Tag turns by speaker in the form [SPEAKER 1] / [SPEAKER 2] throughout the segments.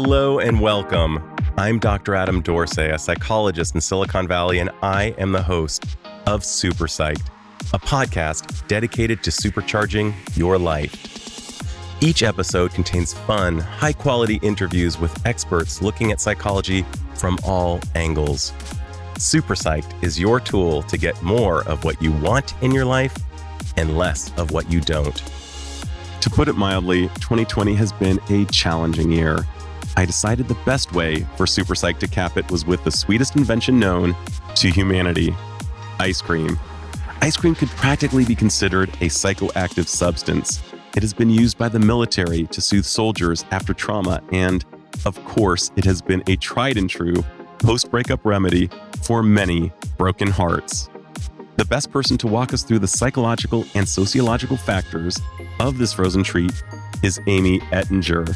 [SPEAKER 1] Hello and welcome. I'm Dr. Adam Dorsey, a psychologist in Silicon Valley, and I am the host of SuperPsyched, a podcast dedicated to supercharging your life. Each episode contains fun, high-quality interviews with experts looking at psychology from all angles. SuperPsyched is your tool to get more of what you want in your life and less of what you don't. To put it mildly, 2020 has been a challenging year. I decided the best way for SuperPsyched to cap it was with the sweetest invention known to humanity, ice cream. Ice cream could practically be considered a psychoactive substance. It has been used by the military to soothe soldiers after trauma, and, of course, it has been a tried and true post-breakup remedy for many broken hearts. The best person to walk us through the psychological and sociological factors of this frozen treat is Amy Ettinger.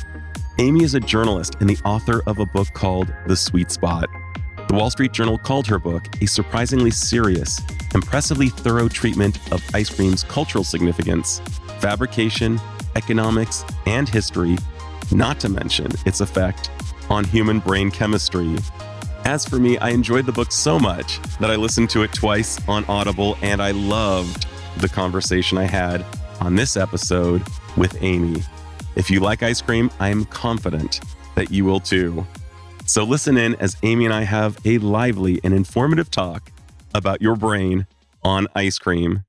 [SPEAKER 1] Amy is a journalist and the author of a book called The Sweet Spot. The Wall Street Journal called her book a surprisingly serious, impressively thorough treatment of ice cream's cultural significance, fabrication, economics, and history, not to mention its effect on human brain chemistry. As for me, I enjoyed the book so much that I listened to it twice on Audible, and I loved the conversation I had on this episode with Amy. If you like ice cream, I am confident that you will too. So listen in as Amy and I have a lively and informative talk about your brain on ice cream.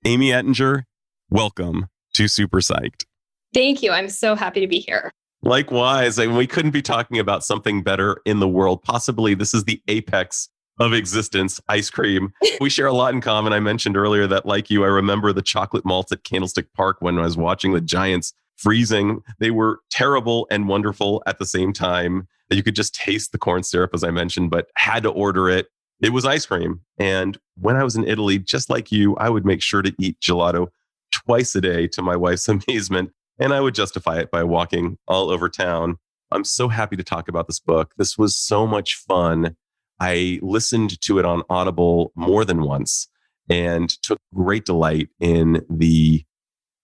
[SPEAKER 1] Amy Ettinger, welcome to SuperPsyched.
[SPEAKER 2] Thank you. I'm so happy to be here.
[SPEAKER 1] Likewise, and we couldn't be talking about something better in the world. Possibly this is the apex of existence, ice cream. We share a lot in common. I mentioned earlier that, like you, I remember the chocolate malts at Candlestick Park when I was watching the Giants freezing. They were terrible and wonderful at the same time. You could just taste the corn syrup, as I mentioned, but had to order it. It was ice cream. And when I was in Italy, just like you, I would make sure to eat gelato twice a day to my wife's amazement. And I would justify it by walking all over town. I'm so happy to talk about this book. This was so much fun. I listened to it on Audible more than once and took great delight in the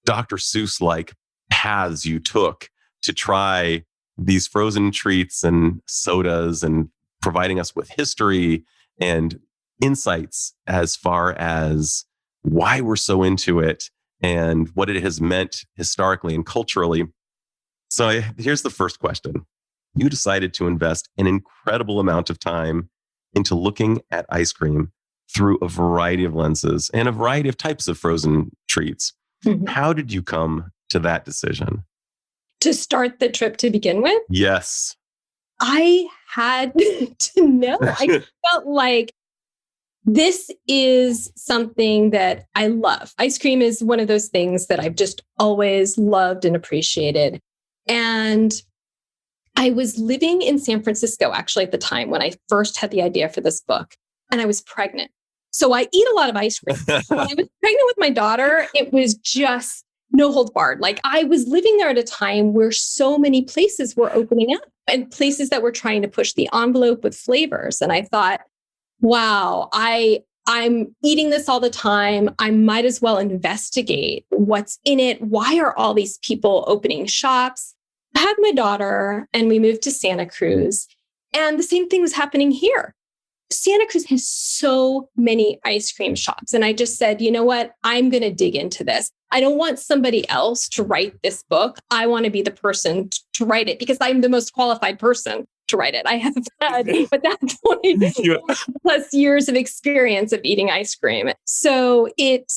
[SPEAKER 1] Dr. Seuss-like paths you took to try these frozen treats and sodas and providing us with history and insights as far as why we're so into it and what it has meant historically and culturally. So here's the first question. You decided to invest an incredible amount of time into looking at ice cream through a variety of lenses and a variety of types of frozen treats. Mm-hmm. How did you come to that decision?
[SPEAKER 2] To start the trip to begin with?
[SPEAKER 1] Yes.
[SPEAKER 2] I had to know. I felt like this is something that I love. Ice cream is one of those things that I've just always loved and appreciated. And I was living in San Francisco, actually, at the time when I first had the idea for this book, and I was pregnant. So I eat a lot of ice cream. When I was pregnant with my daughter, it was just no holds barred. Like, I was living there at a time where so many places were opening up and places that were trying to push the envelope with flavors. And I thought, wow, I'm eating this all the time. I might as well investigate what's in it. Why are all these people opening shops? I had my daughter and we moved to Santa Cruz, and the same thing was happening here. Santa Cruz has so many ice cream shops. And I just said, you know what? I'm going to dig into this. I don't want somebody else to write this book. I want to be the person to write it because I'm the most qualified person to write it. I have had, at that point, plus years of experience of eating ice cream. So it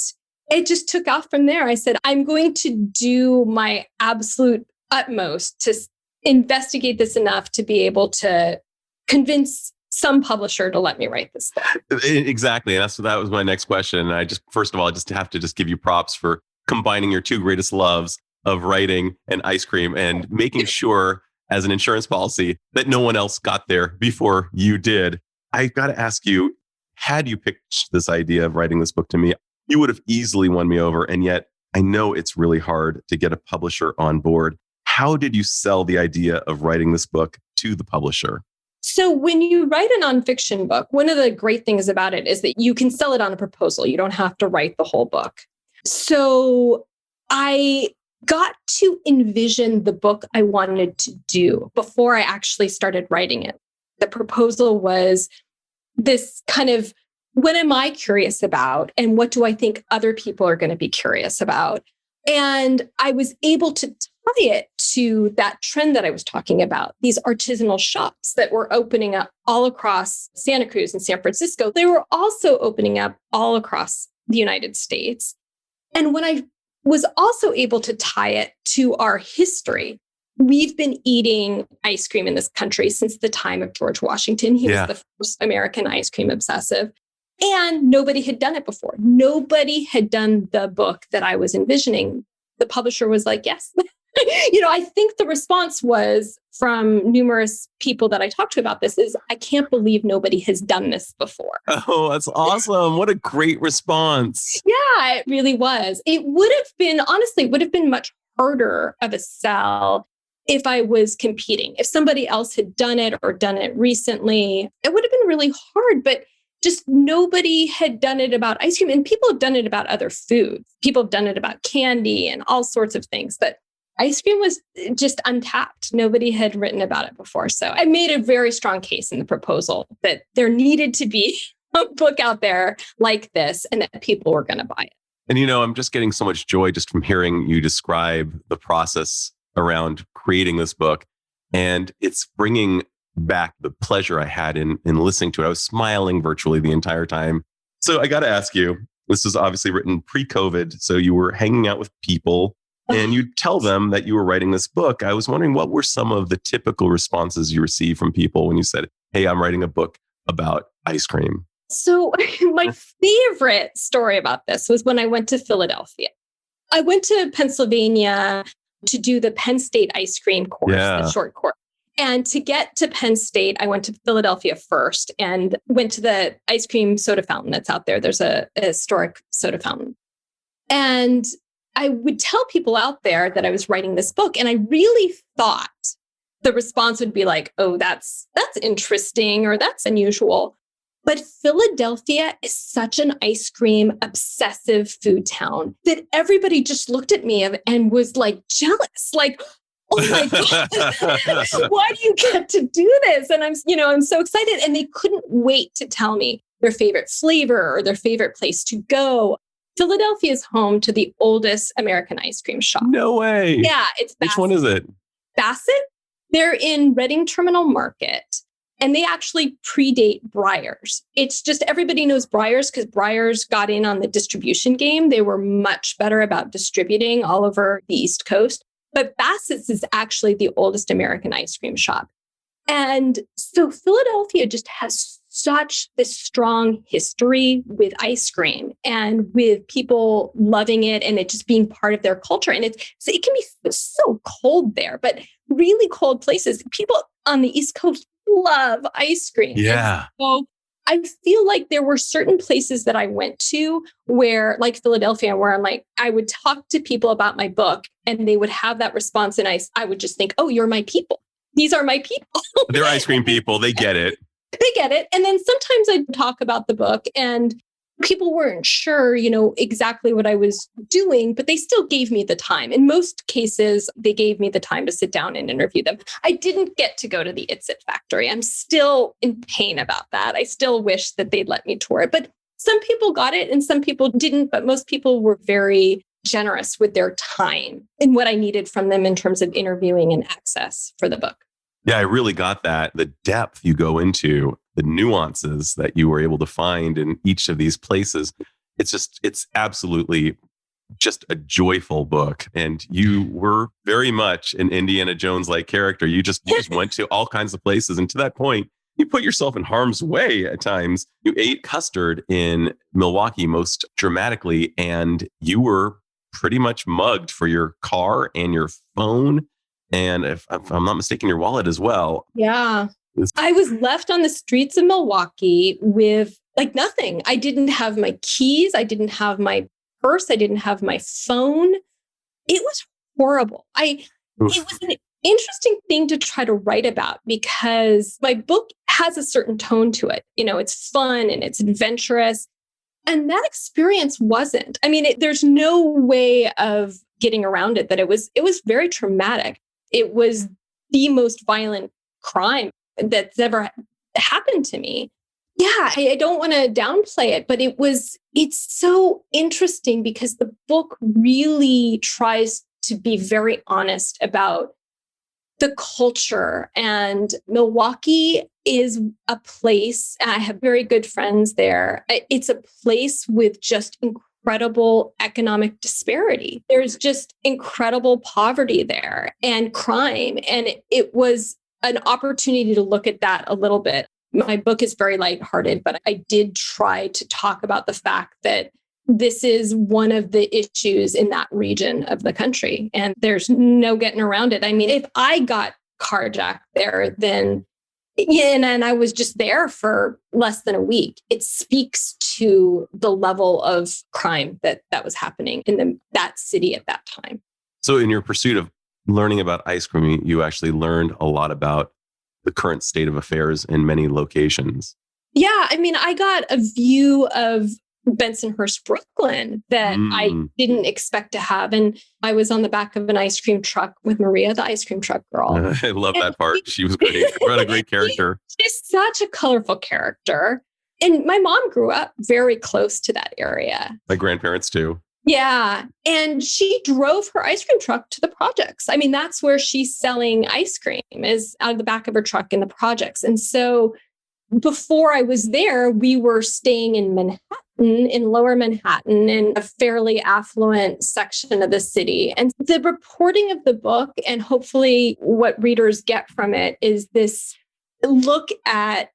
[SPEAKER 2] just took off from there. I said, I'm going to do my absolute utmost to investigate this enough to be able to convince some publisher to let me write this book.
[SPEAKER 1] Exactly. And that was my next question. And I first of all, I have to give you props for combining your two greatest loves of writing and ice cream and making sure as an insurance policy that no one else got there before you did. I've got to ask you, had you pitched this idea of writing this book to me, you would have easily won me over. And yet I know it's really hard to get a publisher on board. How did you sell the idea of writing this book to the publisher?
[SPEAKER 2] So when you write a nonfiction book, one of the great things about it is that you can sell it on a proposal. You don't have to write the whole book. So I got to envision the book I wanted to do before I actually started writing it. The proposal was this kind of, what am I curious about? And what do I think other people are going to be curious about? And I was able to tie it to that trend that I was talking about, these artisanal shops that were opening up all across Santa Cruz and San Francisco. They were also opening up all across the United States. And when I was also able to tie it to our history, we've been eating ice cream in this country since the time of George Washington. He was the first American ice cream obsessive. And nobody had done it before. Nobody had done the book that I was envisioning. The publisher was like, yes. I think the response was from numerous people that I talked to about this is, I can't believe nobody has done this before.
[SPEAKER 1] Oh, that's awesome. What a great response.
[SPEAKER 2] Yeah, it really was. It would have been much harder of a sell if I was competing. If somebody else had done it or done it recently, it would have been really hard. But just nobody had done it about ice cream, and people have done it about other foods. People have done it about candy and all sorts of things, but ice cream was just untapped. Nobody had written about it before. So I made a very strong case in the proposal that there needed to be a book out there like this and that people were going to buy it.
[SPEAKER 1] And, I'm just getting so much joy just from hearing you describe the process around creating this book. And it's bringing back the pleasure I had in listening to it. I was smiling virtually the entire time. So I got to ask you, this was obviously written pre-COVID. So you were hanging out with people and you tell them that you were writing this book. I was wondering, what were some of the typical responses you received from people when you said, hey, I'm writing a book about ice cream?
[SPEAKER 2] So my favorite story about this was when I went to Philadelphia. I went to Pennsylvania to do the Penn State ice cream course, the short course. And to get to Penn State, I went to Philadelphia first and went to the ice cream soda fountain that's out there. There's a historic soda fountain. And I would tell people out there that I was writing this book. And I really thought the response would be like, oh, that's interesting, or that's unusual. But Philadelphia is such an ice cream obsessive food town that everybody just looked at me and was like jealous, like, oh my God, why do you get to do this? And I'm so excited. And they couldn't wait to tell me their favorite flavor or their favorite place to go. Philadelphia is home to the oldest American ice cream shop.
[SPEAKER 1] No way.
[SPEAKER 2] Yeah, it's Bassett.
[SPEAKER 1] Which one is it?
[SPEAKER 2] Bassett. They're in Reading Terminal Market. And they actually predate Breyers. It's just everybody knows Breyers because Breyers got in on the distribution game. They were much better about distributing all over the East Coast. But Bassett's is actually the oldest American ice cream shop. And so Philadelphia just has such this strong history with ice cream and with people loving it and it just being part of their culture. And it can be so cold there, but really cold places. People on the East Coast love ice cream.
[SPEAKER 1] Yeah.
[SPEAKER 2] So I feel like there were certain places that I went to where, like Philadelphia, where I'm like, I would talk to people about my book and they would have that response. And I would just think, oh, you're my people. These are my people.
[SPEAKER 1] They're ice cream people. They get it.
[SPEAKER 2] They get it. And then sometimes I'd talk about the book and people weren't sure, exactly what I was doing, but they still gave me the time. In most cases, they gave me the time to sit down and interview them. I didn't get to go to the It's It factory. I'm still in pain about that. I still wish that they'd let me tour it, but some people got it and some people didn't, but most people were very generous with their time and what I needed from them in terms of interviewing and access for the book.
[SPEAKER 1] Yeah, I really got that. The depth you go into, the nuances that you were able to find in each of these places. It's absolutely just a joyful book. And you were very much an Indiana Jones-like character. You just went to all kinds of places. And to that point, you put yourself in harm's way at times. You ate custard in Milwaukee most dramatically, and you were pretty much mugged for your car and your phone. And if I'm not mistaken, your wallet as well.
[SPEAKER 2] Yeah. I was left on the streets of Milwaukee with nothing. I didn't have my keys. I didn't have my purse. I didn't have my phone. It was horrible. It was an interesting thing to try to write about because my book has a certain tone to it. It's fun and it's adventurous. And that experience wasn't. I mean, there's no way of getting around it, that it was very traumatic. It was the most violent crime that's ever happened to me. Yeah, I don't want to downplay it, but it's so interesting because the book really tries to be very honest about the culture. And Milwaukee is a place, I have very good friends there. It's a place with just incredible economic disparity. There's just incredible poverty there and crime. And it was an opportunity to look at that a little bit. My book is very lighthearted, but I did try to talk about the fact that this is one of the issues in that region of the country. And there's no getting around it. I mean, if I got carjacked there, then, and I was just there for less than a week, it speaks to the level of crime that was happening in that city at that time.
[SPEAKER 1] So in your pursuit of learning about ice cream, you actually learned a lot about the current state of affairs in many locations.
[SPEAKER 2] Yeah. I mean, I got a view of Bensonhurst, Brooklyn that I didn't expect to have. And I was on the back of an ice cream truck with Maria, the ice cream truck girl.
[SPEAKER 1] I love that part. She was great. What a great character.
[SPEAKER 2] She's such a colorful character. And my mom grew up very close to that area.
[SPEAKER 1] My grandparents too.
[SPEAKER 2] Yeah. And she drove her ice cream truck to the projects. I mean, that's where she's selling ice cream, is out of the back of her truck in the projects. And so before I was there, we were staying in Manhattan, in lower Manhattan, in a fairly affluent section of the city. And the reporting of the book, and hopefully what readers get from it, is this look at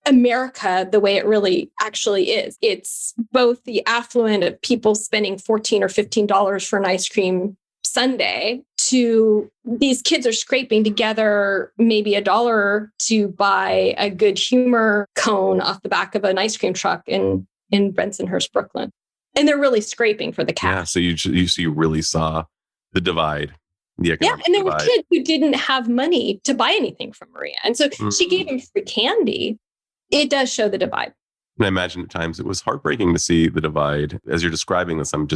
[SPEAKER 2] America the way it really actually is. It's both the affluent of people spending $14 or $15 for an ice cream sundae, to these kids are scraping together maybe $1 to buy a good humor cone off the back of an ice cream truck in Bensonhurst, Brooklyn. And they're really scraping for the cash.
[SPEAKER 1] Yeah, so you really saw the divide. The economic
[SPEAKER 2] and there
[SPEAKER 1] divide.
[SPEAKER 2] were kids who didn't have money to buy anything from Maria. And so she gave them free candy. It does show the divide.
[SPEAKER 1] And I imagine at times it was heartbreaking to see the divide. As you're describing this, I'm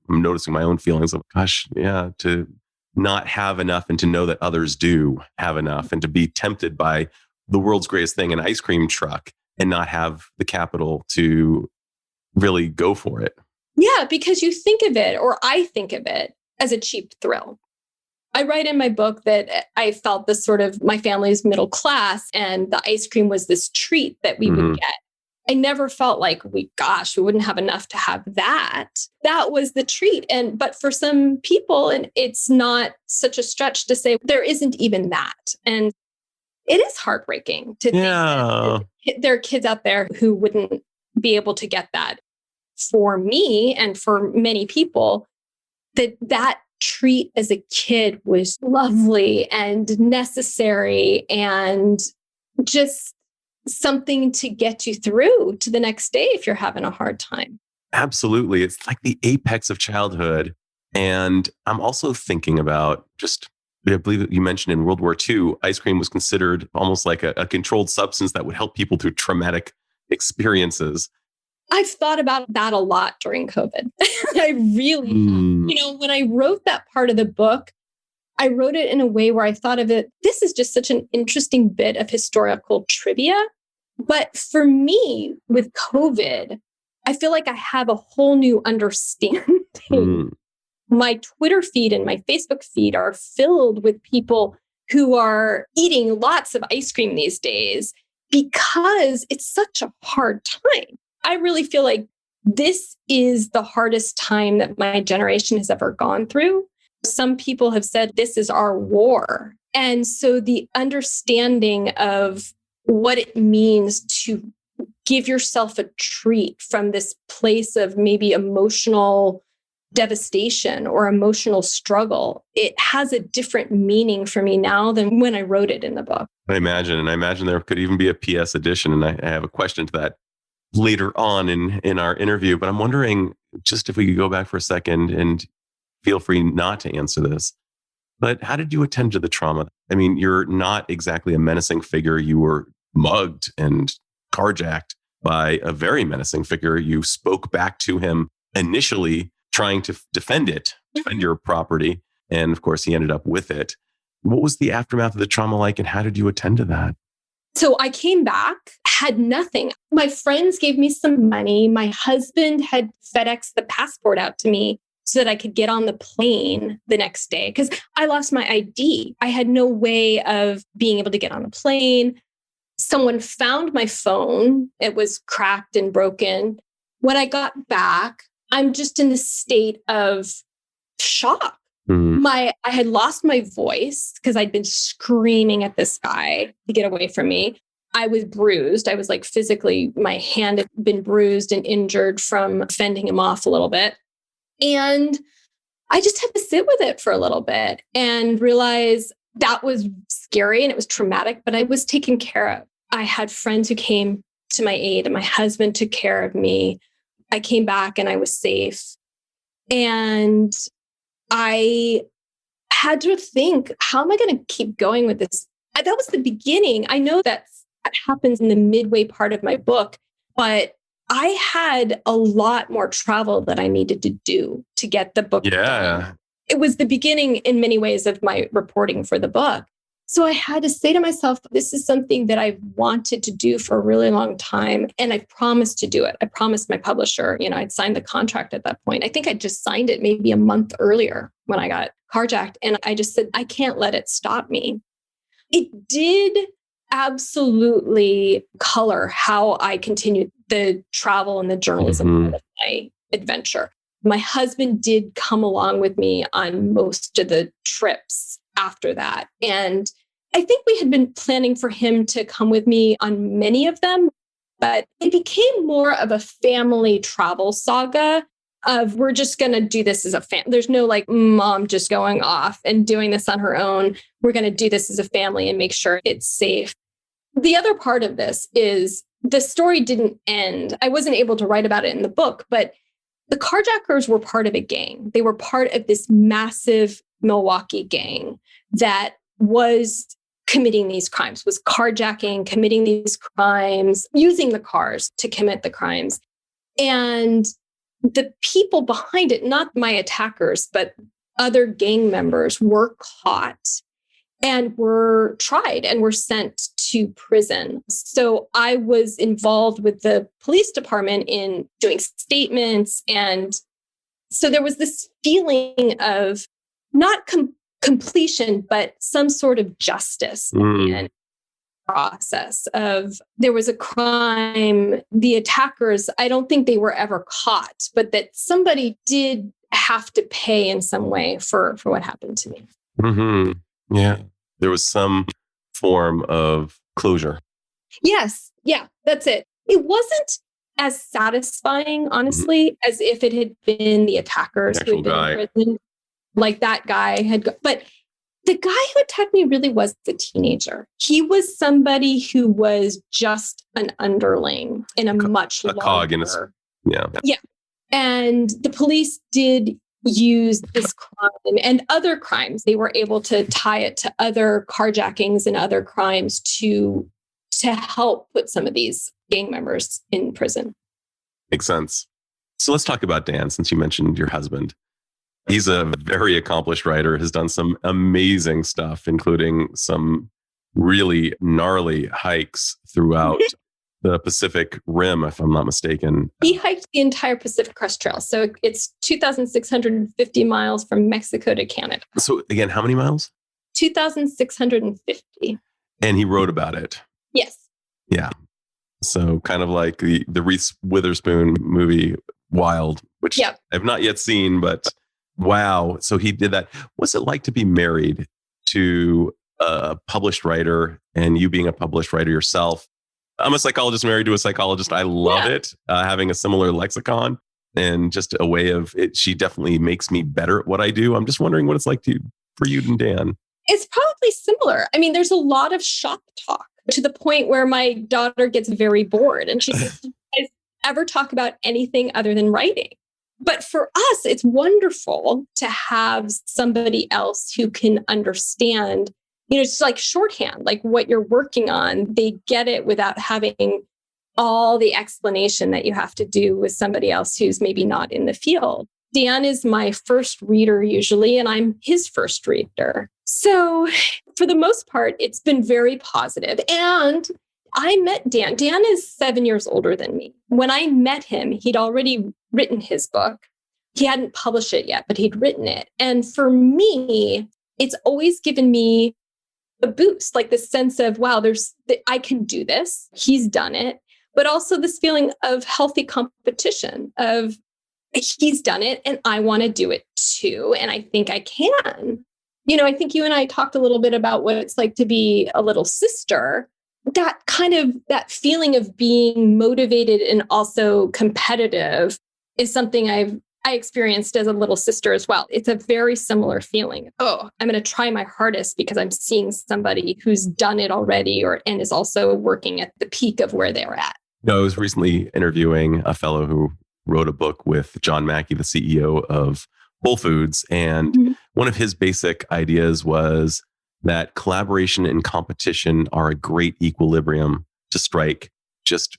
[SPEAKER 1] noticing my own feelings of, gosh, yeah, to not have enough and to know that others do have enough, and to be tempted by the world's greatest thing, an ice cream truck, and not have the capital to really go for it.
[SPEAKER 2] Yeah, because you think of it, or I think of it, as a cheap thrill. I write in my book that I felt this sort of, my family's middle class, and the ice cream was this treat that we would get. I never felt like we wouldn't have enough to have that. That was the treat. But for some people, and it's not such a stretch to say there isn't even that. And it is heartbreaking to think that there are kids out there who wouldn't be able to get that. For me, and for many people, that treat as a kid was lovely and necessary, and just something to get you through to the next day if you're having a hard time.
[SPEAKER 1] Absolutely. It's like the apex of childhood. And I'm also thinking about I believe that you mentioned in World War II, ice cream was considered almost like a controlled substance that would help people through traumatic experiences.
[SPEAKER 2] I've thought about that a lot during COVID. I really have. When I wrote that part of the book, I wrote it in a way where I thought of it, this is just such an interesting bit of historical trivia. But for me, with COVID, I feel like I have a whole new understanding. My Twitter feed and my Facebook feed are filled with people who are eating lots of ice cream these days because it's such a hard time. I really feel like this is the hardest time that my generation has ever gone through. Some people have said this is our war. And so the understanding of what it means to give yourself a treat from this place of maybe emotional devastation or emotional struggle, it has a different meaning for me now than when I wrote it in the book.
[SPEAKER 1] I imagine there could even be a PS edition. And I have a question to that later on in our interview, but I'm wondering just if we could go back for a second, and feel free not to answer this, but how did you attend to the trauma? I mean, you're not exactly a menacing figure. You were mugged and carjacked by a very menacing figure. You spoke back to him initially, trying to defend it, find your property. And of course, he ended up with it. What was the aftermath of the trauma like, and how did you attend to that?
[SPEAKER 2] So I came back, had nothing. My friends gave me some money. My husband had FedExed the passport out to me so that I could get on the plane the next day because I lost my ID. I had no way of being able to get on a plane. Someone found my phone. It was cracked and broken. When I got back, I'm just in this state of shock. I had lost my voice because I'd been screaming at this guy to get away from me. I was bruised. I was like physically, my hand had been bruised and injured from fending him off a little bit. And I just had to sit with it for a little bit and realize that was scary and it was traumatic, but I was taken care of. I had friends who came to my aid and my husband took care of me. I came back and I was safe. And I had to think, how am I going to keep going with this? That was the beginning. I know that happens in the midway part of my book, but I had a lot more travel that I needed to do to get the book done. It was the beginning in many ways of my reporting for the book. So I had to say to myself, this is something that I've wanted to do for a really long time. And I promised to do it. I promised my publisher, I'd signed the contract at that point. I think I just signed it maybe a month earlier when I got carjacked. And I just said, I can't let it stop me. It did absolutely color how I continued the travel and the journalism part of my adventure. My husband did come along with me on most of the trips after that. And I think we had been planning for him to come with me on many of them, but it became more of a family travel saga of we're just going to do this as a family. There's no like mom just going off and doing this on her own. We're going to do this as a family and make sure it's safe. The other part of this is the story didn't end. I wasn't able to write about it in the book, but the carjackers were part of a gang. They were part of this massive Milwaukee gang that was committing these crimes, was carjacking, committing these crimes, using the cars to commit the crimes. And the people behind it, not my attackers, but other gang members were caught and were tried and were sent to prison. So I was involved with the police department in doing statements. And so there was this feeling of not completion, but some sort of justice and process of there was a crime. The attackers, I don't think they were ever caught, but that somebody did have to pay in some way for what happened to me.
[SPEAKER 1] Mm-hmm. Yeah. There was some form of closure.
[SPEAKER 2] Yes. Yeah, that's it. It wasn't as satisfying, honestly, as if it had been the attackers who had been in prison. Like that guy had, but the guy who attacked me really was a teenager. He was somebody who was just an underling in a much larger
[SPEAKER 1] cog in his, yeah.
[SPEAKER 2] And the police did use this crime and other crimes. They were able to tie it to other carjackings and other crimes to help put some of these gang members in prison.
[SPEAKER 1] Makes sense. So let's talk about Dan, since you mentioned your husband. He's a very accomplished writer, has done some amazing stuff, including some really gnarly hikes throughout the Pacific Rim, if I'm not mistaken.
[SPEAKER 2] He hiked the entire Pacific Crest Trail. So it's 2,650 miles from Mexico to Canada.
[SPEAKER 1] So again, how many miles?
[SPEAKER 2] 2,650.
[SPEAKER 1] And he wrote about it.
[SPEAKER 2] Yes.
[SPEAKER 1] Yeah. So kind of like the Reese Witherspoon movie, Wild, which I've not yet seen, but wow. So he did that. What's it like to be married to a published writer and you being a published writer yourself? I'm a psychologist married to a psychologist. I love it. Having a similar lexicon and just a way of it. She definitely makes me better at what I do. I'm just wondering what it's like for you and Dan.
[SPEAKER 2] It's probably similar. I mean, there's a lot of shop talk to the point where my daughter gets very bored and she says, "Do you guys ever talk about anything other than writing?" But for us, it's wonderful to have somebody else who can understand, it's like shorthand, like what you're working on. They get it without having all the explanation that you have to do with somebody else who's maybe not in the field. Dan is my first reader usually, and I'm his first reader. So for the most part, it's been very positive. And I met Dan. Dan is 7 years older than me. When I met him, he'd already written his book. He hadn't published it yet, but he'd written it. And for me, it's always given me a boost, like the sense of, wow, I can do this. He's done it. But also this feeling of healthy competition of he's done it and I want to do it too. And I think I can. I think you and I talked a little bit about what it's like to be a little sister. That feeling of being motivated and also competitive is something I experienced as a little sister as well. It's a very similar feeling. Oh, I'm going to try my hardest because I'm seeing somebody who's done it already and is also working at the peak of where they're at.
[SPEAKER 1] I was recently interviewing a fellow who wrote a book with John Mackey, the CEO of Whole Foods. And one of his basic ideas was that collaboration and competition are a great equilibrium to strike, just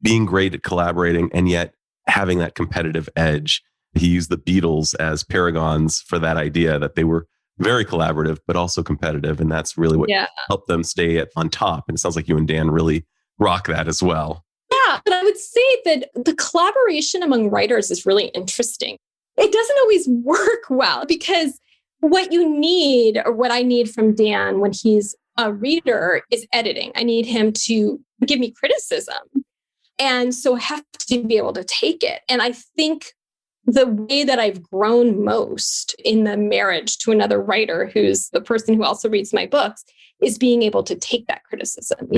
[SPEAKER 1] being great at collaborating and yet having that competitive edge. He used the Beatles as paragons for that idea, that they were very collaborative, but also competitive. And that's really what helped them stay on top. And it sounds like you and Dan really rock that as well.
[SPEAKER 2] Yeah, but I would say that the collaboration among writers is really interesting. It doesn't always work well because what you need, or what I need from Dan when he's a reader, is editing. I need him to give me criticism. And so I have to be able to take it. And I think the way that I've grown most in the marriage to another writer who's the person who also reads my books is being able to take that criticism,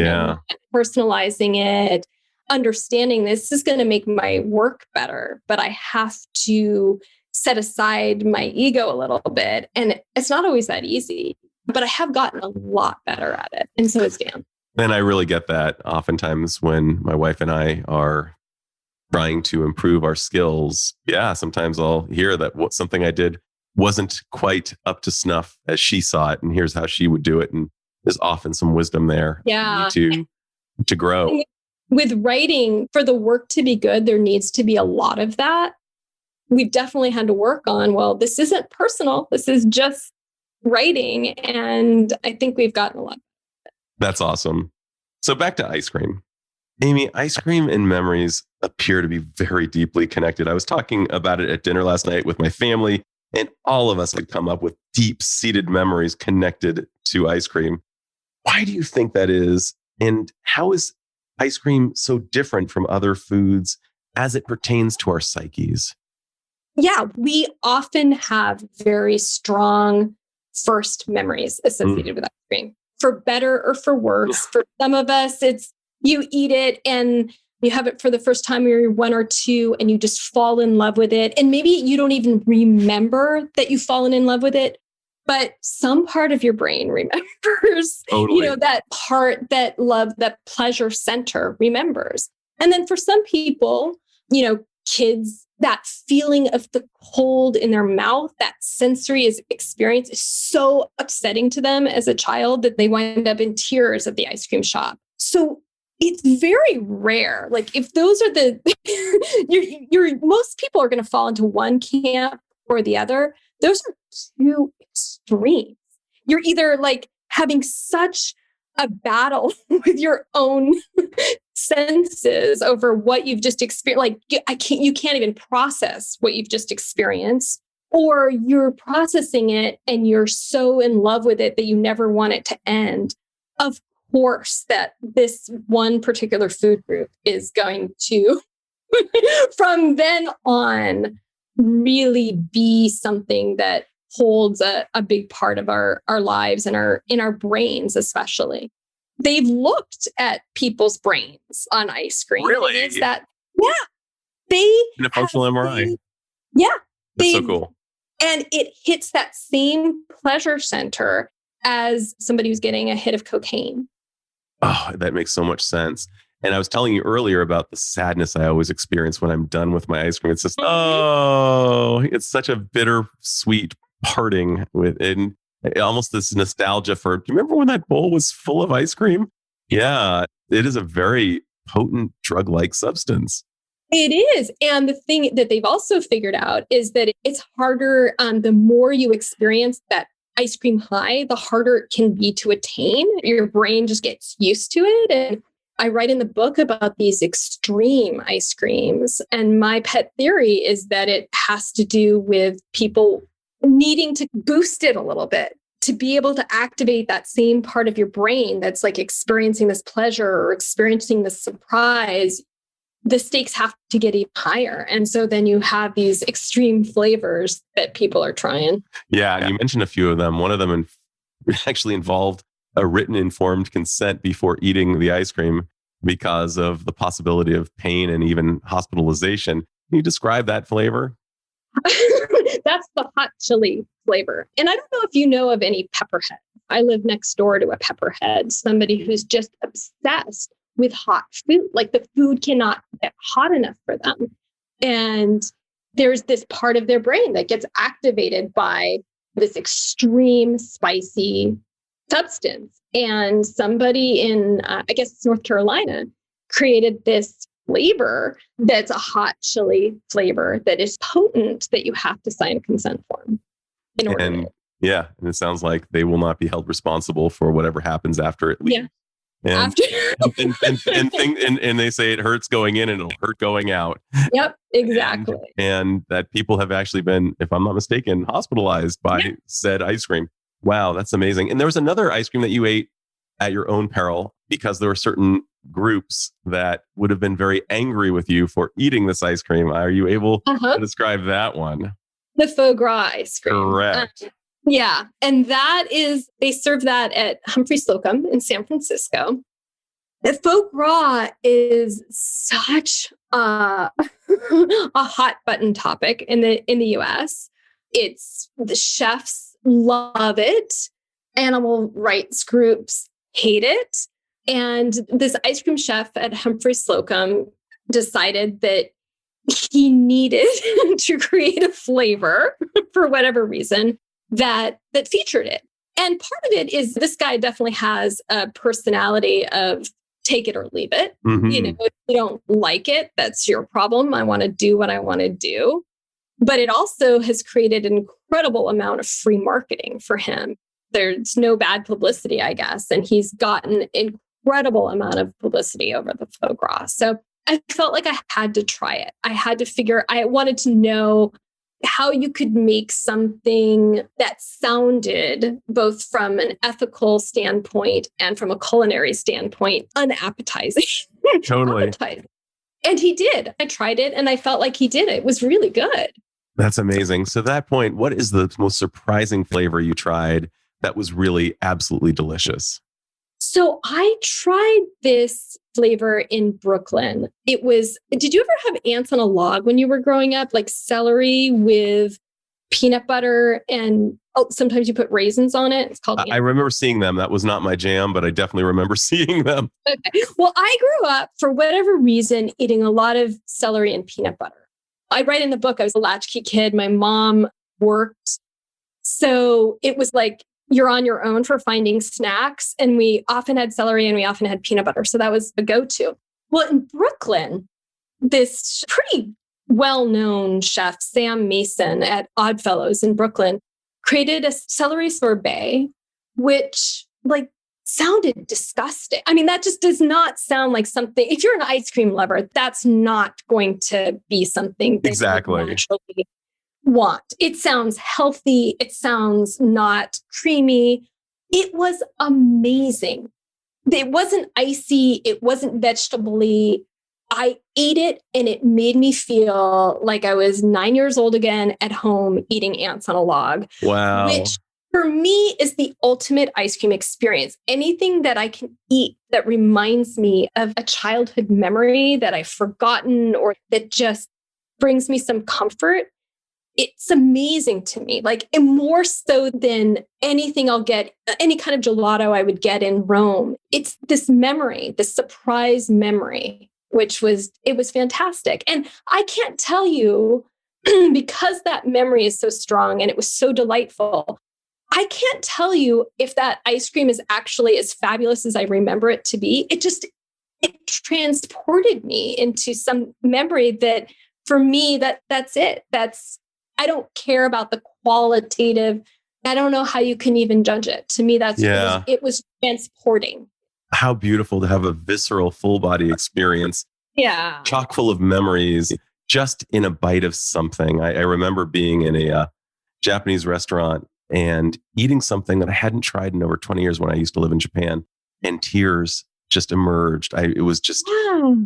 [SPEAKER 2] personalizing it, understanding this is going to make my work better, but I have to set aside my ego a little bit. And it's not always that easy, but I have gotten a lot better at it. And so has Dan.
[SPEAKER 1] And I really get that. Oftentimes when my wife and I are trying to improve our skills, sometimes I'll hear that something I did wasn't quite up to snuff as she saw it. And here's how she would do it. And there's often some wisdom there to grow.
[SPEAKER 2] With writing, for the work to be good, there needs to be a lot of that. We've definitely had to work on, this isn't personal. This is just writing. And I think we've gotten a lot.
[SPEAKER 1] That's awesome. So back to ice cream. Amy, ice cream and memories appear to be very deeply connected. I was talking about it at dinner last night with my family, and all of us had come up with deep-seated memories connected to ice cream. Why do you think that is? And how is ice cream so different from other foods as it pertains to our psyches?
[SPEAKER 2] Yeah, we often have very strong first memories associated with ice cream, for better or for worse. For some of us, it's you eat it and you have it for the first time when you're 1 or 2 and you just fall in love with it. And maybe you don't even remember that you've fallen in love with it, but some part of your brain remembers,
[SPEAKER 1] Totally.
[SPEAKER 2] That part that love, that pleasure center remembers. And then for some people, kids, that feeling of the cold in their mouth, that sensory experience is so upsetting to them as a child that they wind up in tears at the ice cream shop. So it's very rare. Like if those are most people are going to fall into one camp or the other. Those are two extremes. You're either like having such a battle with your own senses over what you've just experienced. Like you can't even process what you've just experienced, or you're processing it and you're so in love with it that you never want it to end. Of course, that this one particular food group is going to, from then on, really be something that holds a big part of our lives and in our brains, especially. They've looked at people's brains on ice cream.
[SPEAKER 1] Really?
[SPEAKER 2] Is that, they
[SPEAKER 1] in a functional MRI. That's so cool.
[SPEAKER 2] And it hits that same pleasure center as somebody who's getting a hit of cocaine.
[SPEAKER 1] Oh, that makes so much sense. And I was telling you earlier about the sadness I always experience when I'm done with my ice cream. It's just, it's such a bittersweet parting with, and almost this nostalgia for, do you remember when that bowl was full of ice cream? Yeah, it is a very potent drug-like substance.
[SPEAKER 2] It is. And the thing that they've also figured out is that it's harder, the more you experience that ice cream high, the harder it can be to attain. Your brain just gets used to it. And I write in the book about these extreme ice creams. And my pet theory is that it has to do with people needing to boost it a little bit to be able to activate that same part of your brain that's like experiencing this pleasure or experiencing this surprise. The stakes have to get even higher. And so then you have these extreme flavors that people are trying.
[SPEAKER 1] Yeah. You mentioned a few of them. One of them actually involved a written informed consent before eating the ice cream because of the possibility of pain and even hospitalization. Can you describe that flavor?
[SPEAKER 2] That's the hot chili flavor. And I don't know if you know of any pepperhead. I live next door to a pepperhead, somebody who's just obsessed with hot food. Like the food cannot get hot enough for them. And there's this part of their brain that gets activated by this extreme spicy substance. And somebody in, I guess it's North Carolina, created this flavor that's a hot chili flavor that is potent that you have to sign a consent form in order to.
[SPEAKER 1] Yeah. And it sounds like they will not be held responsible for whatever happens after it leaves.
[SPEAKER 2] Yeah.
[SPEAKER 1] And,
[SPEAKER 2] After
[SPEAKER 1] and they say it hurts going in and it'll hurt going out.
[SPEAKER 2] Yep, exactly.
[SPEAKER 1] And that people have actually been, if I'm not mistaken, hospitalized by said ice cream. Wow, that's amazing. And there was another ice cream that you ate at your own peril because there were certain groups that would have been very angry with you for eating this ice cream. Are you able to describe that one?
[SPEAKER 2] The faux gras ice cream.
[SPEAKER 1] Correct.
[SPEAKER 2] Yeah. And that is, they serve that at Humphrey Slocum in San Francisco. The faux gras is such a hot button topic in the US. It's the chefs love it. Animal rights groups hate it. And this ice cream chef at Humphrey Slocum decided that he needed to create a flavor for whatever reason that featured it. And part of it is this guy definitely has a personality of take it or leave it.
[SPEAKER 1] Mm-hmm.
[SPEAKER 2] You know, if you don't like it, that's your problem. I want to do what I want to do. But it also has created an incredible amount of free marketing for him. There's no bad publicity, I guess. And he's gotten an incredible amount of publicity over the faux gras. So I felt like I had to try it. I wanted to know how you could make something that sounded, both from an ethical standpoint and from a culinary standpoint, unappetizing.
[SPEAKER 1] Totally.
[SPEAKER 2] Appetizing. And he did. I tried it and I felt like he did it. It was really good.
[SPEAKER 1] That's amazing. So at that point, what is the most surprising flavor you tried that was really absolutely delicious?
[SPEAKER 2] So I tried this flavor in Brooklyn. Did you ever have ants on a log when you were growing up? Like celery with peanut butter and sometimes you put raisins on it. It's called.
[SPEAKER 1] I remember seeing them. That was not my jam, but I definitely remember seeing them.
[SPEAKER 2] Okay. Well, I grew up for whatever reason eating a lot of celery and peanut butter. I write in the book, I was a latchkey kid. My mom worked. So it was like, you're on your own for finding snacks. And we often had celery and we often had peanut butter. So that was a go-to. Well, in Brooklyn, this pretty well-known chef, Sam Mason at Oddfellows in Brooklyn, created a celery sorbet, which sounded disgusting. I mean, that just does not sound like something, if you're an ice cream lover, that's not going to be something that
[SPEAKER 1] exactly.
[SPEAKER 2] you naturally want. It sounds healthy. It sounds not creamy. It was amazing. It wasn't icy. It wasn't vegetable-y. I ate it and it made me feel like I was 9 years old again at home eating ants on a log.
[SPEAKER 1] Wow.
[SPEAKER 2] Which for me is the ultimate ice cream experience. Anything that I can eat that reminds me of a childhood memory that I've forgotten or that just brings me some comfort. It's amazing to me, and more so than anything I'll get, any kind of gelato I would get in Rome. It's this memory, this surprise memory, it was fantastic. And I can't tell you, because that memory is so strong and it was so delightful, I can't tell you if that ice cream is actually as fabulous as I remember it to be. it transported me into some memory that for me, that's it. I don't care about the qualitative. I don't know how you can even judge it. To me, it was transporting.
[SPEAKER 1] How beautiful to have a visceral full body experience.
[SPEAKER 2] Yeah.
[SPEAKER 1] Chock full of memories, just in a bite of something. I remember being in a Japanese restaurant and eating something that I hadn't tried in over 20 years when I used to live in Japan, and tears just emerged. It was just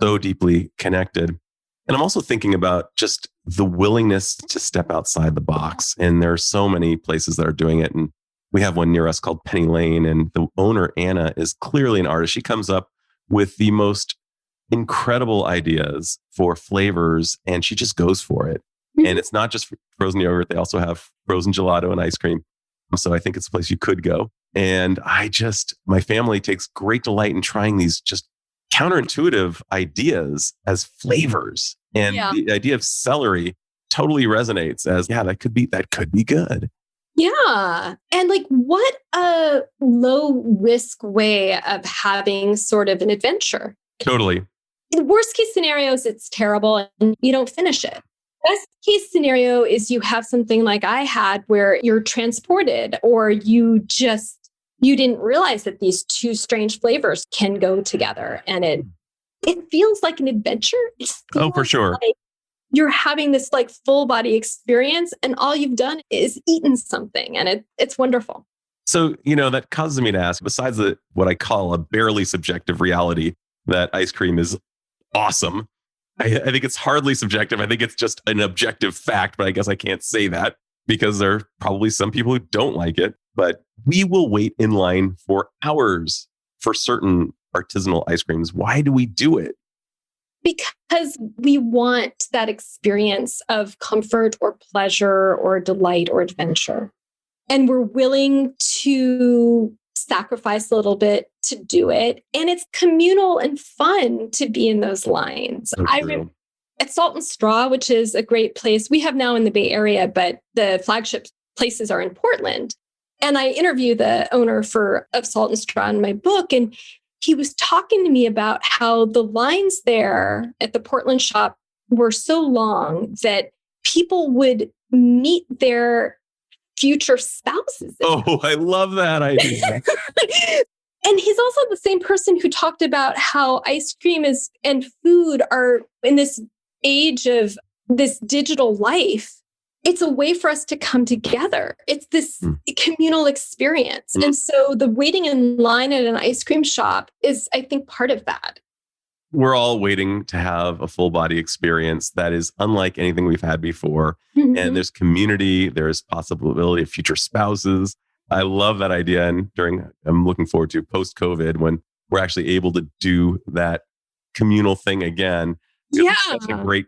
[SPEAKER 1] so deeply connected. And I'm also thinking about just the willingness to step outside the box. And there are so many places that are doing it. And we have one near us called Penny Lane. And the owner, Anna, is clearly an artist. She comes up with the most incredible ideas for flavors, and she just goes for it. And it's not just frozen yogurt. They also have frozen gelato and ice cream. So I think it's a place you could go. And my family takes great delight in trying these just counterintuitive ideas as flavors. And the idea of celery totally resonates as, that could be good.
[SPEAKER 2] Yeah. And like, what a low risk way of having sort of an adventure.
[SPEAKER 1] Totally.
[SPEAKER 2] In worst case scenarios, it's terrible and you don't finish it. Best case scenario is you have something like I had where you're transported, or you didn't realize that these two strange flavors can go together, and it feels like an adventure.
[SPEAKER 1] For sure.
[SPEAKER 2] Like you're having this like full body experience, and all you've done is eaten something, and it's wonderful.
[SPEAKER 1] So, that causes me to ask, besides what I call a barely subjective reality that ice cream is awesome, I think it's hardly subjective. I think it's just an objective fact, but I guess I can't say that because there are probably some people who don't like it. But we will wait in line for hours for certain artisanal ice creams. Why do we do it?
[SPEAKER 2] Because we want that experience of comfort or pleasure or delight or adventure. And we're willing to sacrifice a little bit to do it. And it's communal and fun to be in those lines. At Salt and Straw, which is a great place we have now in the Bay Area, but the flagship places are in Portland. And I interviewed the owner of Salt and Straw in my book, and he was talking to me about how the lines there at the Portland shop were so long that people would meet their future spouses.
[SPEAKER 1] Oh, I love that idea.
[SPEAKER 2] And he's also the same person who talked about how ice cream and food are in this age of this digital life. It's a way for us to come together. It's this communal experience. And so the waiting in line at an ice cream shop is, I think, part of that.
[SPEAKER 1] We're all waiting to have a full body experience that is unlike anything we've had before. Mm-hmm. And there's community, there's possibility of future spouses. I love that idea. And I'm looking forward to post-COVID when we're actually able to do that communal thing again. Such a great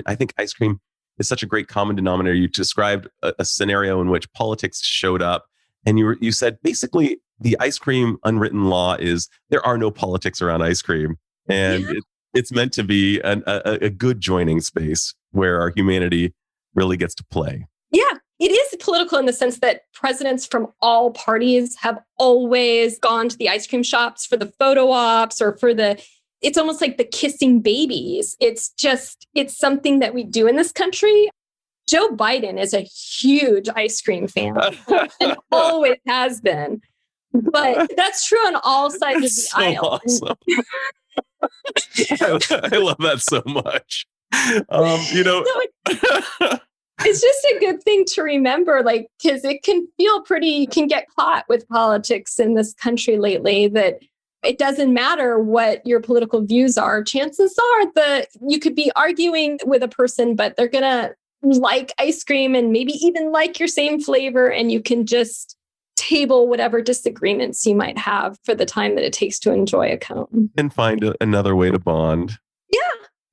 [SPEAKER 1] I think ice cream is such a great common denominator. You described a scenario in which politics showed up, and you said basically the ice cream unwritten law is there are no politics around ice cream. And it's meant to be a good joining space where our humanity really gets to play. Yeah,
[SPEAKER 2] it is political in the sense that presidents from all parties have always gone to the ice cream shops for the photo ops or it's almost like the kissing babies. It's something that we do in this country. Joe Biden is a huge ice cream fan and always has been. But that's true on all sides of the aisle.
[SPEAKER 1] Awesome. I love that so much.
[SPEAKER 2] It's just a good thing to remember, because it can feel you can get caught with politics in this country lately, that it doesn't matter what your political views are. Chances are that you could be arguing with a person, but they're going to like ice cream and maybe even like your same flavor, and you can just table whatever disagreements you might have for the time that it takes to enjoy a cone.
[SPEAKER 1] And find another way to bond.
[SPEAKER 2] Yeah.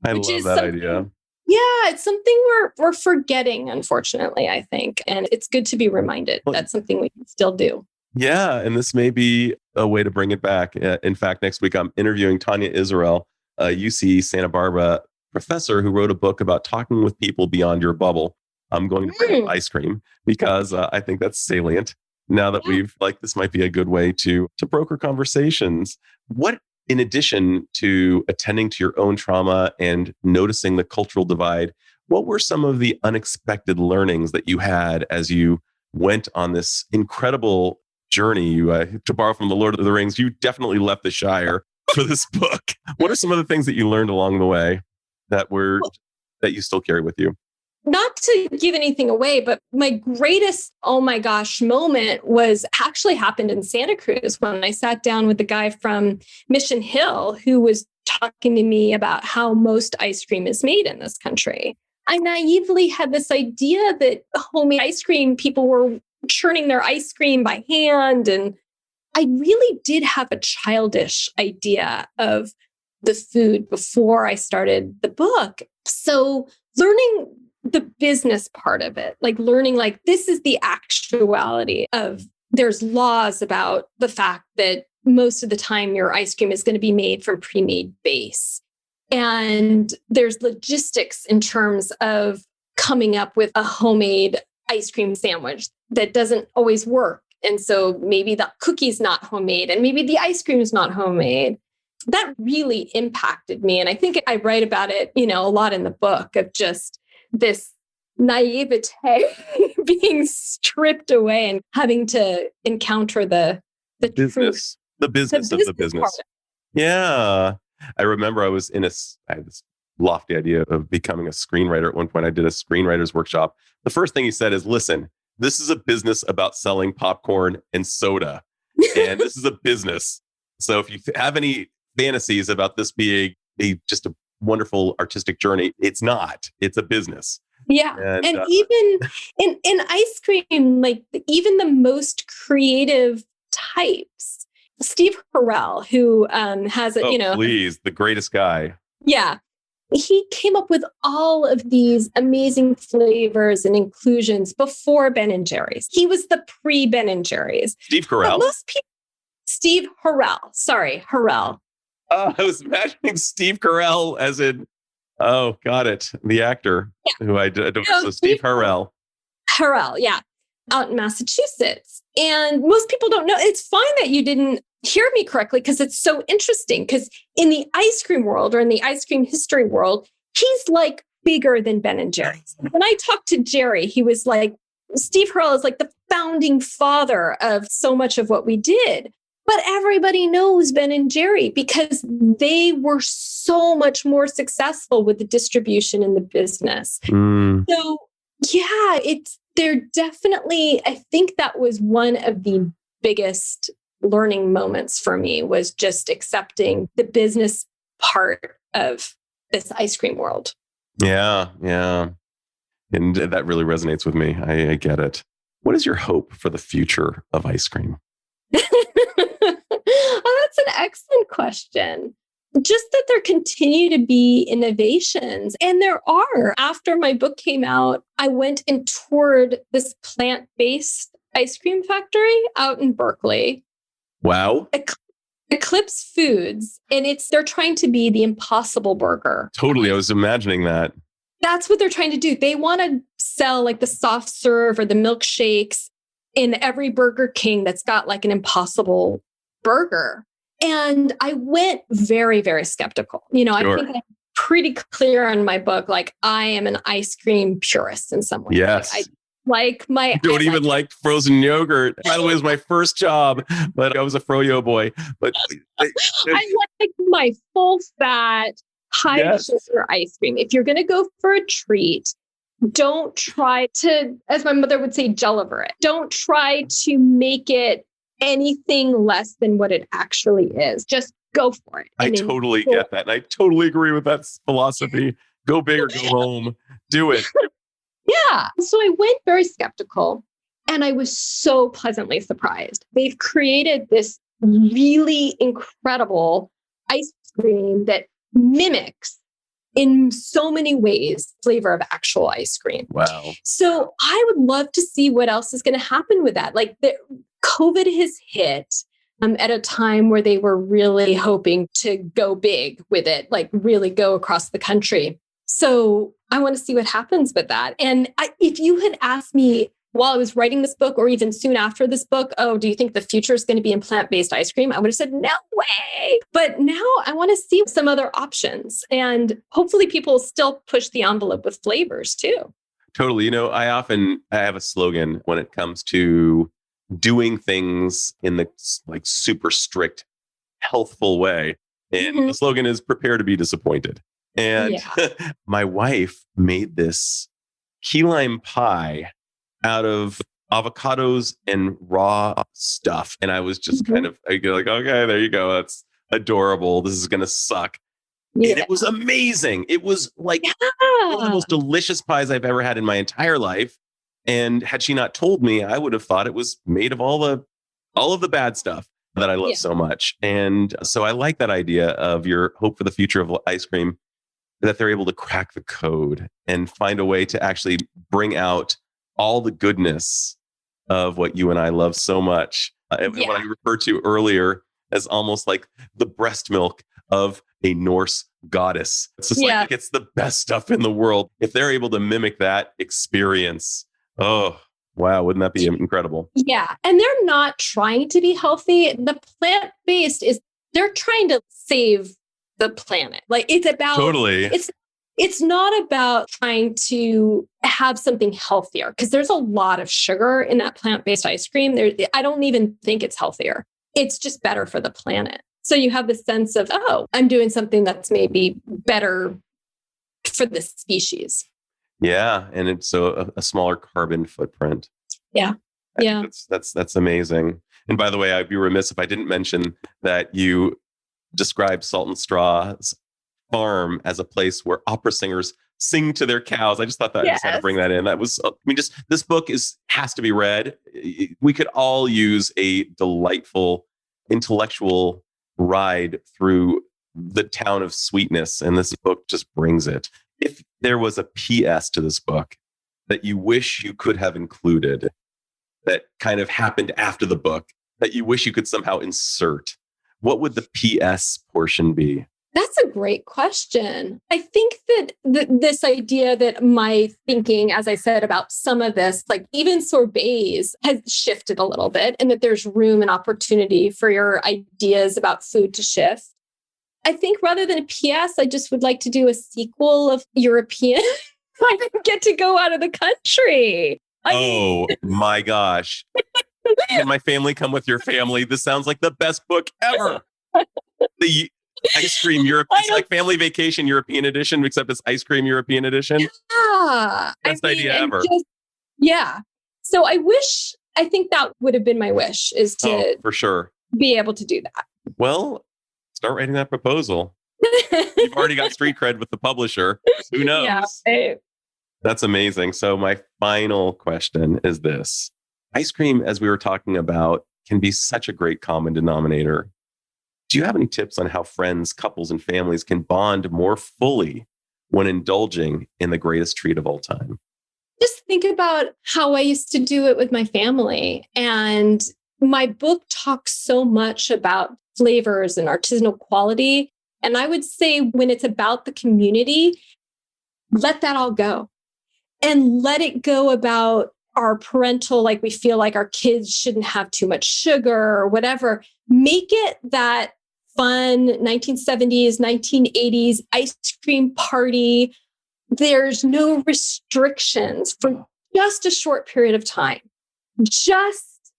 [SPEAKER 1] I love that idea.
[SPEAKER 2] Yeah, it's something we're forgetting, unfortunately, I think. And it's good to be reminded that's something we can still do.
[SPEAKER 1] Yeah, and this may be a way to bring it back. In fact, next week, I'm interviewing Tanya Israel, a UC Santa Barbara professor who wrote a book about talking with people beyond your bubble. I'm going to bring up ice cream because I think that's salient. Now that this might be a good way to broker conversations. What in addition to attending to your own trauma and noticing the cultural divide, what were some of the unexpected learnings that you had as you went on this incredible journey? To borrow from the Lord of the Rings, you definitely left the Shire for this book. What are some of the things that you learned along the way that you still carry with you?
[SPEAKER 2] Not to give anything away, but my greatest, oh my gosh, moment was actually happened in Santa Cruz when I sat down with the guy from Mission Hill who was talking to me about how most ice cream is made in this country. I naively had this idea that homemade ice cream, people were churning their ice cream by hand. And I really did have a childish idea of the food before I started the book. So learning the business part of it, like learning like this is the actuality of there's laws about the fact that most of the time your ice cream is going to be made from pre-made base. And there's logistics in terms of coming up with a homemade ice cream sandwich that doesn't always work. And so maybe the cookie's not homemade and maybe the ice cream is not homemade. That really impacted me. And I think I write about it, a lot in the book of just this naivete being stripped away and having to encounter the
[SPEAKER 1] business,
[SPEAKER 2] truth.
[SPEAKER 1] the business of the business. Yeah. I remember I had this lofty idea of becoming a screenwriter. At one point, I did a screenwriter's workshop. The first thing he said is, listen, this is a business about selling popcorn and soda. And this is a business. So if you have any fantasies about this being just a wonderful artistic journey, it's not. It's a business.
[SPEAKER 2] Yeah. And even in ice cream, like even the most creative types, Steve Carell, who has
[SPEAKER 1] please, the greatest guy.
[SPEAKER 2] Yeah. He came up with all of these amazing flavors and inclusions before Ben and Jerry's. He was the pre-Ben and Jerry's.
[SPEAKER 1] Steve Carell?
[SPEAKER 2] Steve Carell. Sorry, Carell.
[SPEAKER 1] I was imagining Steve Carell as in, got it. The actor who I don't know. So Steve Carell.
[SPEAKER 2] Carell, yeah. Out in Massachusetts. And most people don't know. It's fine that you didn't hear me correctly because it's so interesting. Because in the ice cream world or in the ice cream history world, he's like bigger than Ben and Jerry's. When I talked to Jerry, he was like, Steve Carell is like the founding father of so much of what we did. But everybody knows Ben and Jerry because they were so much more successful with the distribution in the business. So yeah, they're definitely, I think that was one of the biggest learning moments for me was just accepting the business part of this ice cream world.
[SPEAKER 1] Yeah. And that really resonates with me. I get it. What is your hope for the future of ice cream?
[SPEAKER 2] Oh, that's an excellent question. Just that there continue to be innovations. And there are. After my book came out, I went and toured this plant-based ice cream factory out in Berkeley.
[SPEAKER 1] Wow.
[SPEAKER 2] Eclipse Foods. And they're trying to be the Impossible Burger.
[SPEAKER 1] Totally. I was imagining that.
[SPEAKER 2] That's what they're trying to do. They want to sell like the soft serve or the milkshakes in every Burger King that's got like an Impossible Burger. And I went very, very skeptical. Sure. I think I'm pretty clear in my book, like I am an ice cream purist in some way.
[SPEAKER 1] Yes.
[SPEAKER 2] Like
[SPEAKER 1] I like frozen yogurt. By the way, it was my first job, but I was a froyo boy. But
[SPEAKER 2] I like my full fat, high sugar ice cream. If you're going to go for a treat, don't try to, as my mother would say, jelliver it. Don't try to make it anything less than what it actually is. Just go for it.
[SPEAKER 1] I totally get that. And I totally agree with that philosophy. Go big or go home. Do it.
[SPEAKER 2] Yeah. So I went very skeptical and I was so pleasantly surprised. They've created this really incredible ice cream that mimics in so many ways flavor of actual ice cream.
[SPEAKER 1] Wow.
[SPEAKER 2] So I would love to see what else is going to happen with that. Like COVID has hit at a time where they were really hoping to go big with it, like really go across the country. So I want to see what happens with that. And if you had asked me while I was writing this book or even soon after this book, oh, do you think the future is going to be in plant-based ice cream? I would have said, no way. But now I want to see some other options. And hopefully people still push the envelope with flavors too.
[SPEAKER 1] Totally. I have a slogan when it comes to doing things in the like super strict, healthful way. And the slogan is prepare to be disappointed. And my wife made this key lime pie out of avocados and raw stuff. And I was just kind of like, okay, there you go. That's adorable. This is going to suck. Yeah. And it was amazing. It was like one of the most delicious pies I've ever had in my entire life. And had she not told me, I would have thought it was made of all of the bad stuff that I love so much. And so I like that idea of your hope for the future of ice cream, that they're able to crack the code and find a way to actually bring out all the goodness of what you and I love so much. And what I referred to earlier as almost like the breast milk of a Norse goddess. It's just like it's the best stuff in the world. If they're able to mimic that experience, oh, wow, wouldn't that be incredible?
[SPEAKER 2] Yeah. And they're not trying to be healthy. The plant-based they're trying to save the planet. Like it's about
[SPEAKER 1] totally.
[SPEAKER 2] It's not about trying to have something healthier because there's a lot of sugar in that plant-based ice cream. I don't even think it's healthier. It's just better for the planet. So you have the sense of, oh, I'm doing something that's maybe better for the species.
[SPEAKER 1] Yeah. And it's a smaller carbon footprint.
[SPEAKER 2] Yeah. Yeah.
[SPEAKER 1] That's amazing. And by the way, I'd be remiss if I didn't mention that you described Salt and Straw's farm as a place where opera singers sing to their cows. I just thought that I just had to bring that in. That was, this book has to be read. We could all use a delightful intellectual ride through the town of sweetness. And this book just brings it. If there was a PS to this book that you wish you could have included, that kind of happened after the book, that you wish you could somehow insert, what would the PS portion be?
[SPEAKER 2] That's a great question. I think that this idea that my thinking, as I said, about some of this, like even sorbets, has shifted a little bit, and that there's room and opportunity for your ideas about food to shift. I think rather than a PS, I just would like to do a sequel of European. I didn't get to go out of the country. My gosh.
[SPEAKER 1] Can my family come with your family? This sounds like the best book ever. The ice cream Europe. It's like Family Vacation European Edition, except it's ice cream European Edition.
[SPEAKER 2] Yeah.
[SPEAKER 1] Best idea ever.
[SPEAKER 2] So I think that would have been my wish, is to
[SPEAKER 1] for sure
[SPEAKER 2] be able to do that.
[SPEAKER 1] Well, start writing that proposal. You've already got street cred with the publisher. Who knows? Yeah, that's amazing. So my final question is this. Ice cream, as we were talking about, can be such a great common denominator. Do you have any tips on how friends, couples, and families can bond more fully when indulging in the greatest treat of all time?
[SPEAKER 2] Just think about how I used to do it with my family. And my book talks so much about flavors and artisanal quality. And I would say when it's about the community, let that all go. And let it go about our parental, like we feel like our kids shouldn't have too much sugar or whatever. Make it that fun 1970s, 1980s ice cream party. There's no restrictions for just a short period of time, just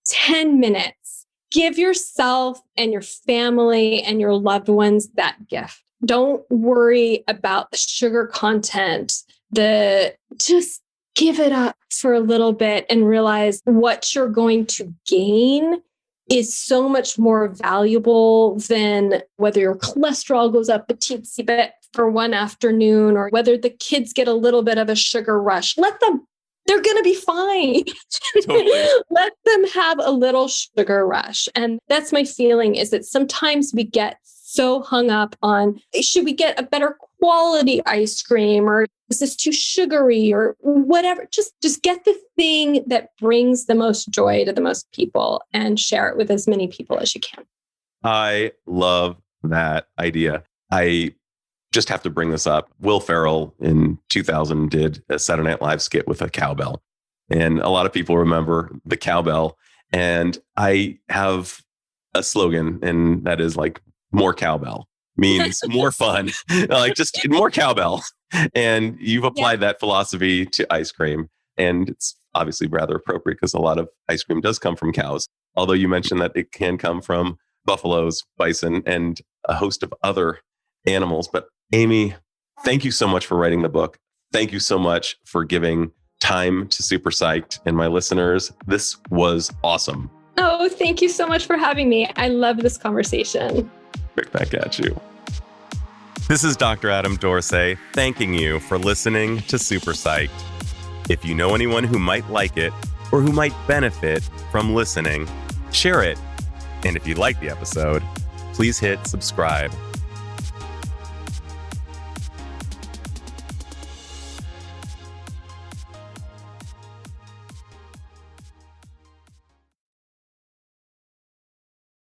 [SPEAKER 2] 10 minutes. Give yourself and your family and your loved ones that gift. Don't worry about the sugar content. Just give it up for a little bit and realize what you're going to gain is so much more valuable than whether your cholesterol goes up a teensy bit for one afternoon or whether the kids get a little bit of a sugar rush. They're going to be fine. Totally. Let them have a little sugar rush. And that's my feeling, is that sometimes we get so hung up on, should we get a better quality ice cream, or is this too sugary, or whatever? Just get the thing that brings the most joy to the most people and share it with as many people as you can.
[SPEAKER 1] I love that idea. I just have to bring this up. Will Ferrell in 2000 did a Saturday Night Live skit with a cowbell. And a lot of people remember the cowbell. And I have a slogan, and that is like more cowbell means more fun, like just more cowbell. And you've applied that philosophy to ice cream. And it's obviously rather appropriate because a lot of ice cream does come from cows. Although you mentioned that it can come from buffaloes, bison, and a host of other animals. But Amy, thank you so much for writing the book. Thank you so much for giving time to SuperPsyched and my listeners. This was awesome.
[SPEAKER 2] Oh, thank you so much for having me. I love this conversation.
[SPEAKER 1] Right back at you. This is Dr. Adam Dorsey thanking you for listening to SuperPsyched. If you know anyone who might like it or who might benefit from listening, share it. And if you like the episode, please hit subscribe.